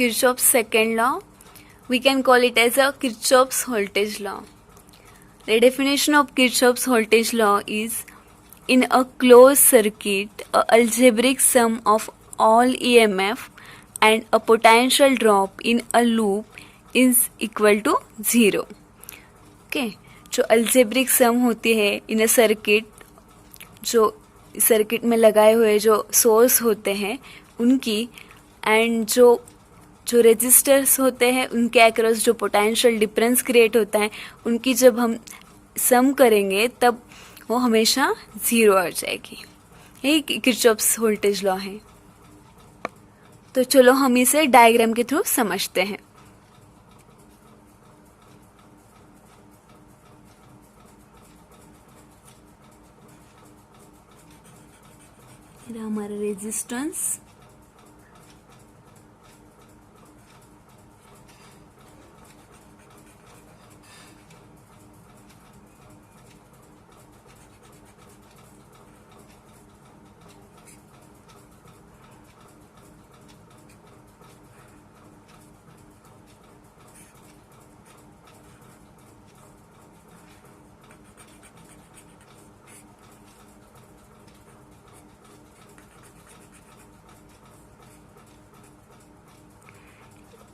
Kirchhoff's second law. We can call it as a Kirchhoff's voltage law. The definition of Kirchhoff's voltage law is, in a closed circuit, a algebraic sum of all EMF and a potential drop in a loop is equal to 0. Okay, जो algebraic sum होती है इन a circuit, जो circuit में लगाए हुए जो source होते हैं उनकी, एंड जो रेजिस्टर्स होते हैं उनके अक्रॉस जो पोटेंशियल डिफरेंस क्रिएट होता है उनकी जब हम सम करेंगे तब वो हमेशा 0 आ जाएगी. यही किरचॉफ्स वोल्टेज लॉ है. तो चलो हम इसे डायग्राम के थ्रू समझते हैं. हमारा रेजिस्टेंस,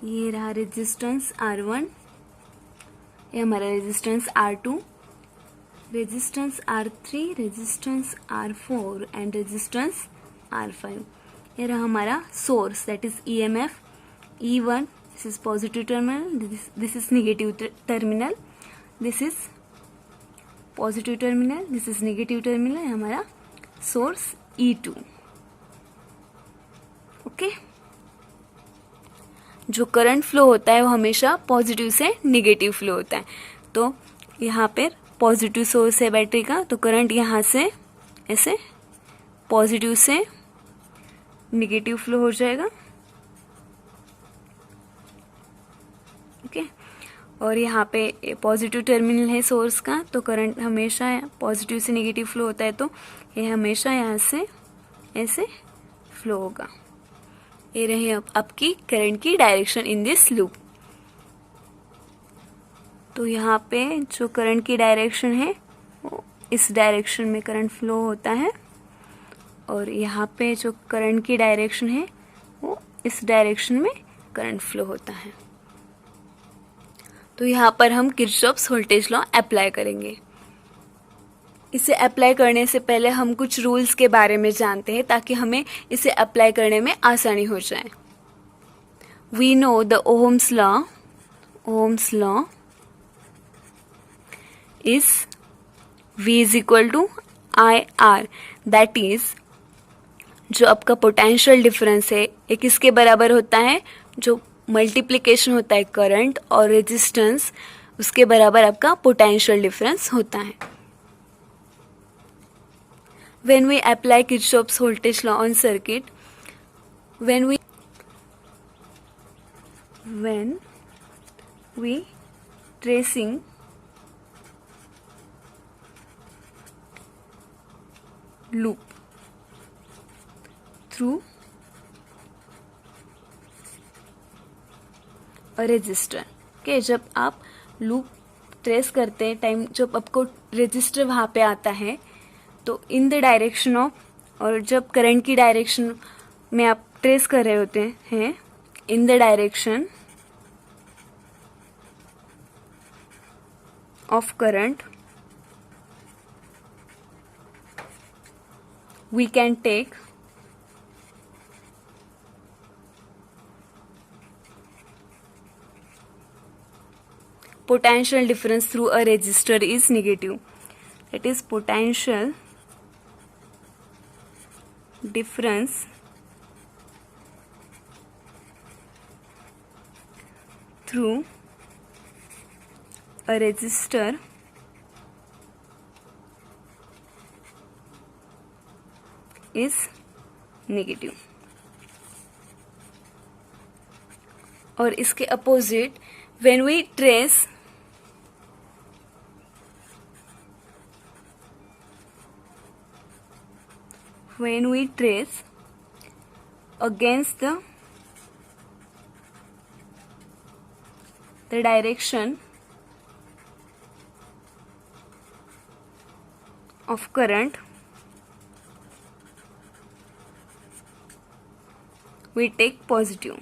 ये रहा रेजिस्टेंस R1, ये हमारा resistance R2, resistance R3, resistance R4 and resistance R5. ये रहा हमारा source, that is EMF E1. This is positive terminal, this is negative terminal, this is positive terminal, this is negative terminal. हमारा source E2. Okay, जो current flow होता है वो हमेशा positive से नेगेटिव फ्लो होता है. तो यहाँ पर पॉजिटिव सोर्स है बैटरी का, तो करंट यहाँ से ऐसे पॉजिटिव से नेगेटिव फ्लो हो जाएगा. ओके, और यहाँ पे पॉजिटिव टर्मिनल है सोर्स का, तो करंट हमेशा पॉजिटिव से नेगेटिव फ्लो होता है, तो ये हमेशा यहाँ से ऐसे फ्लो होगा. ये रही आपकी करंट की डायरेक्शन इन दिस लूप. तो यहाँ पे जो करंट की डायरेक्शन है वो इस डायरेक्शन में करंट फ्लो होता है, और यहाँ पे जो करंट की डायरेक्शन है वो इस डायरेक्शन में करंट फ्लो होता है. तो यहाँ पर हम किरचॉफ्स वोल्टेज लॉ अप्लाई करेंगे. इसे अप्लाई करने से पहले हम कुछ रूल्स के बारे में जानते हैं ताकि हमें इसे अप्लाई करने में आसानी हो जाए. We know the Ohm's law is V is equal to IR. That is, जो आपका पोटेंशियल डिफरेंस है ये किसके बराबर होता है, जो मल्टीप्लिकेशन होता है करंट और रेजिस्टेंस, उसके बराबर आपका पोटेंशियल डिफरेंस होता है. When we apply Kirchhoff's voltage law on circuit, when we tracing loop through a resistor. okay, जब आप लूप ट्रेस करते हैं टाइम, जब आपको रेजिस्टर वहाँ पे आता है, तो इन द डायरेक्शन ऑफ, और जब करंट की डायरेक्शन में आप ट्रेस कर रहे होते हैं, in the direction of current, we can take potential difference through a resistor is negative. That is, potential difference through a resistor is negative. और इसके opposite, when we trace against the the direction of current we take positive.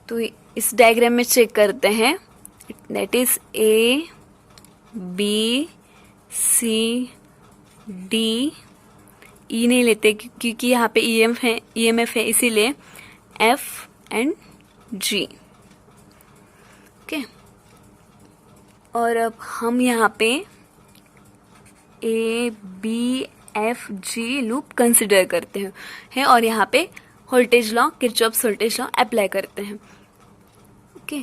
तो इस diagram में check करते हैं, that is A B C D, E नहीं लेते क्योंकि यहाँ पे ईएमएफ है इसीलिए एफ एंड जी. ओके, और अब हम यहाँ पे A B F G loop consider करते हैं और यहाँ पे voltage law, Kirchhoff's voltage law apply करते हैं. ओके,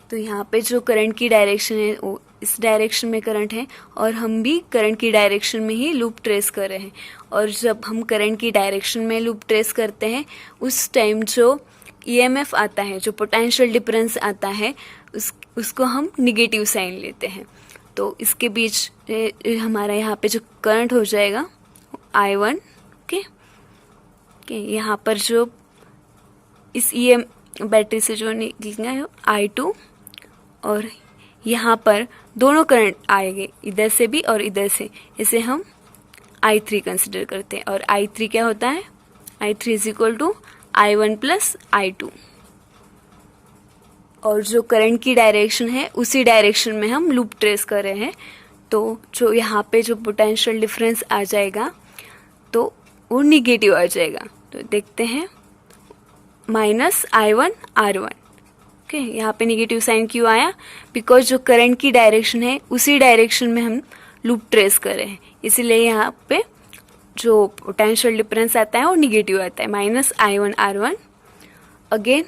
तो यहाँ पे जो करंट की डायरेक्शन है वो इस डायरेक्शन में करंट है और हम भी करंट की डायरेक्शन में ही लूप ट्रेस कर रहे हैं. और जब हम करंट की डायरेक्शन में लूप ट्रेस करते हैं उस टाइम जो ईएमएफ आता है, जो पोटेंशियल डिफरेंस आता है, उसको हम निगेटिव साइन लेते हैं. तो इसके बीच हमारा यहाँ पे जो करंट हो जाएगा I1. ओके, यहाँ पर जो इस बैटरी से जो निकलेगा I2 और यहाँ पर दोनों करंट आएंगे, इधर से भी और इधर से. इसे हम I3 कंसिडर करते हैं और I3 क्या होता है, I3 is equal to I1 plus I2. और जो करंट की डायरेक्शन है उसी डायरेक्शन में हम लूप ट्रेस कर रहे हैं. तो जो यहाँ पे जो पोटेंशियल डिफरेंस आ जाएगा तो वो निगेटिव आ जाएगा. तो देखते हैं -I1 R1. ओके, यहाँ पे निगेटिव साइन क्यों आया, बिकॉज जो करंट की डायरेक्शन है उसी डायरेक्शन में हम लूप ट्रेस कर रहे हैं, इसीलिए यहाँ पे जो पोटेंशियल डिफरेंस आता है वो निगेटिव आता है, -I1 R1. अगेन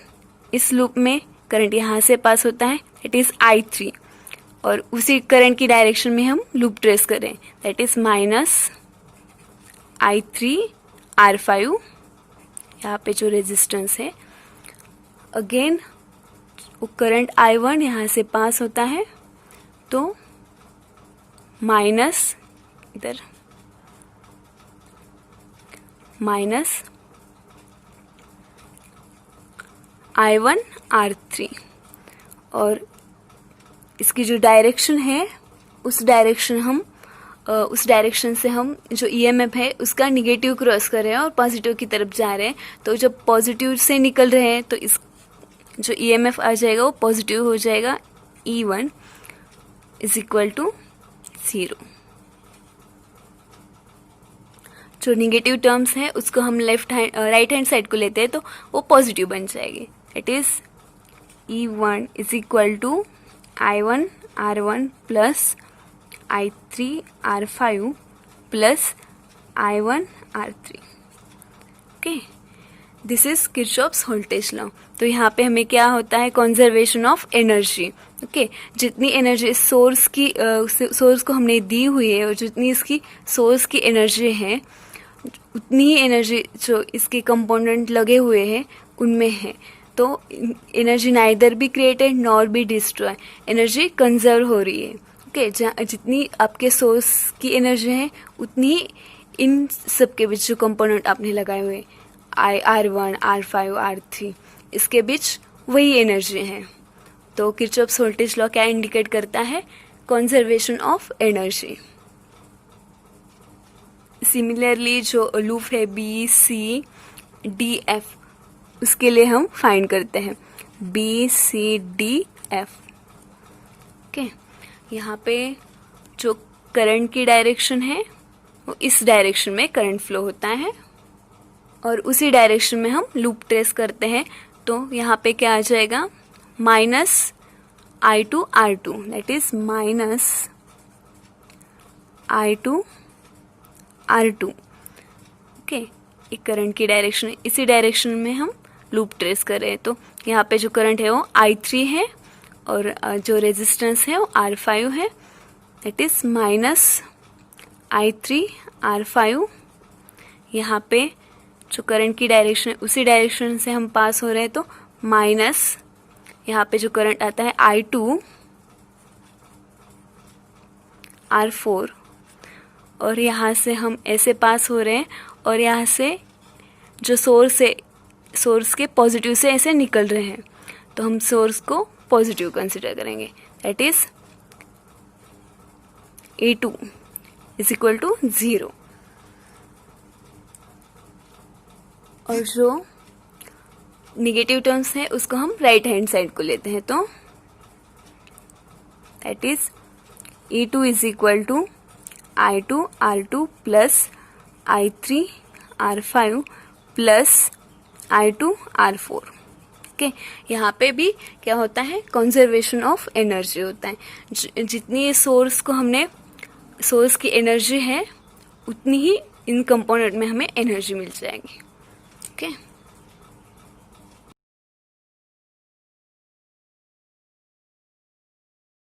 इस लूप में करंट यहाँ से पास होता है, दैट इज I3, और उसी करंट की डायरेक्शन में हम लूप ट्रेस करें, दैट इज -I3 R5. यहाँ पे जो रेजिस्टेंस है, अगेन वो करंट I1 यहाँ से पास होता है तो माइनस इधर -I1 R3. और इसकी जो डायरेक्शन है उस डायरेक्शन से हम जो ईएमएफ है उसका निगेटिव क्रॉस कर रहे हैं और पॉजिटिव की तरफ जा रहे हैं. तो जब पॉजिटिव से निकल रहे हैं तो इस जो ईएमएफ आ जाएगा वो पॉजिटिव हो जाएगा, E1 इज इक्वल टू 0. जो निगेटिव टर्म्स हैं उसको हम राइट हैंड साइड को लेते हैं तो वो पॉजिटिव बन जाएगी. It is E1 is equal to I1 R1 plus I3 R5 plus I1 R3. Okay, this is Kirchhoff's voltage law. तो यहाँ पे हमें क्या होता है, कंजर्वेशन ऑफ एनर्जी. ओके, जितनी एनर्जी सोर्स को हमने दी हुई है और जितनी इसकी सोर्स की एनर्जी है उतनी ही एनर्जी जो इसके कंपोनेंट लगे हुए हैं उनमें है. तो एनर्जी नाइदर भी क्रिएटेड नॉर भी डिस्ट्रॉय, एनर्जी कंजर्व हो रही है. ओके, जितनी आपके सोर्स की एनर्जी है उतनी इन सब के बीच जो कंपोनेंट आपने लगाए हुए R1 R5 R3 इसके बीच वही एनर्जी है. तो किरचॉफ्स वोल्टेज लॉ क्या इंडिकेट करता है, कंजर्वेशन ऑफ एनर्जी. सिमिलरली जो लूप है BCDF उसके लिए हम फाइंड करते हैं BCDF. ओके, यहाँ पे जो करंट की डायरेक्शन है वो इस डायरेक्शन में करंट फ्लो होता है और उसी डायरेक्शन में हम लूप ट्रेस करते हैं. तो यहाँ पे क्या आ जाएगा, -I2 R2, that is -I2 R2. Okay, एक करंट की डायरेक्शन है, इसी डायरेक्शन में हम लूप ट्रेस कर रहे हैं. तो यहाँ पे जो करंट है वो I3 है और जो रेजिस्टेंस है वो R5 है, दैट इज -I3 R5. यहाँ पे जो करंट की डायरेक्शन है उसी डायरेक्शन से हम पास हो रहे हैं तो माइनस यहाँ पे जो करंट आता है I2 R4 और यहाँ से हम ऐसे पास हो रहे हैं और यहाँ से जो सोर्स है, सोर्स के पॉजिटिव से ऐसे निकल रहे हैं, तो हम सोर्स को पॉजिटिव कंसिडर करेंगे। That is A2 is equal to 0। और जो निगेटिव टर्म्स है उसको हम राइट हैंड साइड को लेते हैं, तो that is E2 is equal to I2 R2 plus I3 R5 plus I2 R4। Okay, यहाँ पे भी क्या होता है, कंजर्वेशन ऑफ एनर्जी होता है। जितनी सोर्स को हमने, सोर्स की एनर्जी है उतनी ही इन कंपोनेंट में हमें एनर्जी मिल जाएगी। ओके।